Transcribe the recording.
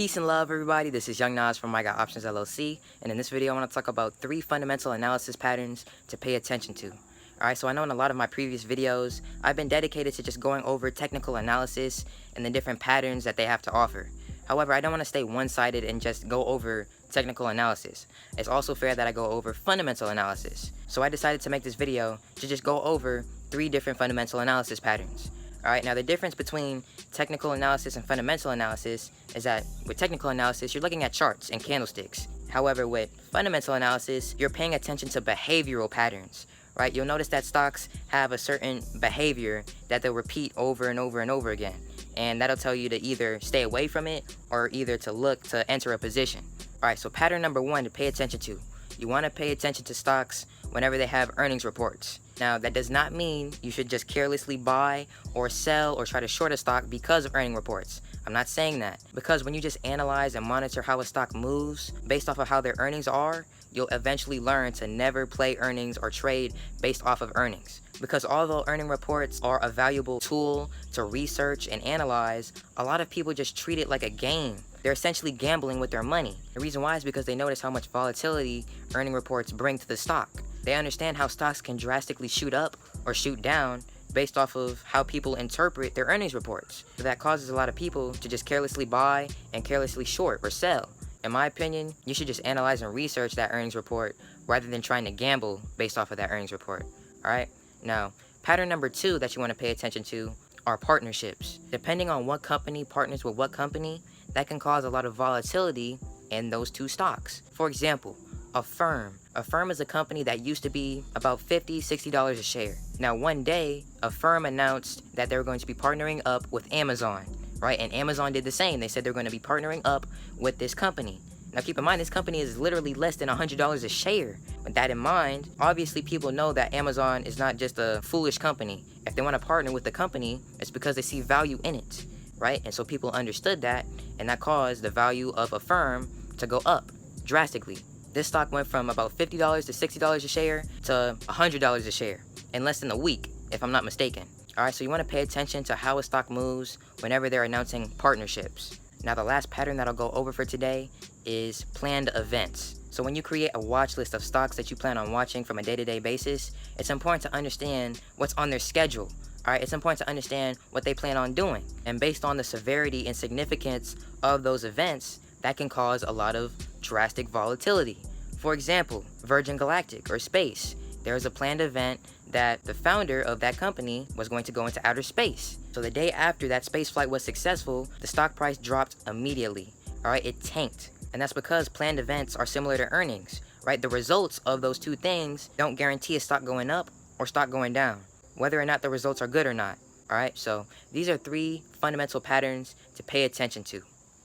Peace and love, everybody. This is Young Nas from iGotOptions LLC, and in this video I want to talk about 3 fundamental analysis patterns to pay attention to. Alright, so I know in a lot of my previous videos, I've been dedicated to just going over technical analysis and the different patterns that they have to offer. However, I don't want to stay one-sided and just go over technical analysis. It's also fair that I go over fundamental analysis. So I decided to make this video to just go over 3 different fundamental analysis patterns. Alright, now the difference between technical analysis and fundamental analysis is that with technical analysis, you're looking at charts and candlesticks. However, with fundamental analysis, you're paying attention to behavioral patterns, right? You'll notice that stocks have a certain behavior that they'll repeat over and over and over again. And that'll tell you to either stay away from it or either to look to enter a position. Alright, so pattern number 1 to pay attention to. You want to pay attention to stocks whenever they have earnings reports. Now, that does not mean you should just carelessly buy or sell or try to short a stock because of earning reports. I'm not saying that. Because when you just analyze and monitor how a stock moves based off of how their earnings are, you'll eventually learn to never play earnings or trade based off of earnings. Because although earning reports are a valuable tool to research and analyze, a lot of people just treat it like a game. They're essentially gambling with their money. The reason why is because they notice how much volatility earning reports bring to the stock. They understand how stocks can drastically shoot up or shoot down based off of how people interpret their earnings reports. So that causes a lot of people to just carelessly buy and carelessly short or sell. In my opinion, you should just analyze and research that earnings report rather than trying to gamble based off of that earnings report. Alright? Now, pattern number 2 that you want to pay attention to are partnerships. Depending on what company partners with what company, that can cause a lot of volatility in those 2 stocks. For example, a firm. A firm is a company that used to be about $50, $60 a share. Now one day, a firm announced that they were going to be partnering up with Amazon, right? And Amazon did the same. They said they're going to be partnering up with this company. Now keep in mind, this company is literally less than $100 a share. With that in mind, obviously people know that Amazon is not just a foolish company. If they want to partner with the company, it's because they see value in it, right? And so people understood that, and that caused the value of a firm to go up drastically. This stock went from about $50 to $60 a share to $100 a share in less than a week, if I'm not mistaken. Alright, so you want to pay attention to how a stock moves whenever they're announcing partnerships. Now the last pattern that I'll go over for today is planned events. So when you create a watch list of stocks that you plan on watching from a day-to-day basis, it's important to understand what's on their schedule. Alright, it's important to understand what they plan on doing. And based on the severity and significance of those events, that can cause a lot of drastic volatility. For example, Virgin Galactic or space. There is a planned event that the founder of that company was going to go into outer space. So the day after that space flight was successful, the stock price dropped immediately. Alright, it tanked. And that's because planned events are similar to earnings, right? The results of those 2 things don't guarantee a stock going up or stock going down, whether or not the results are good or not. Alright, so these are 3 fundamental patterns to pay attention to.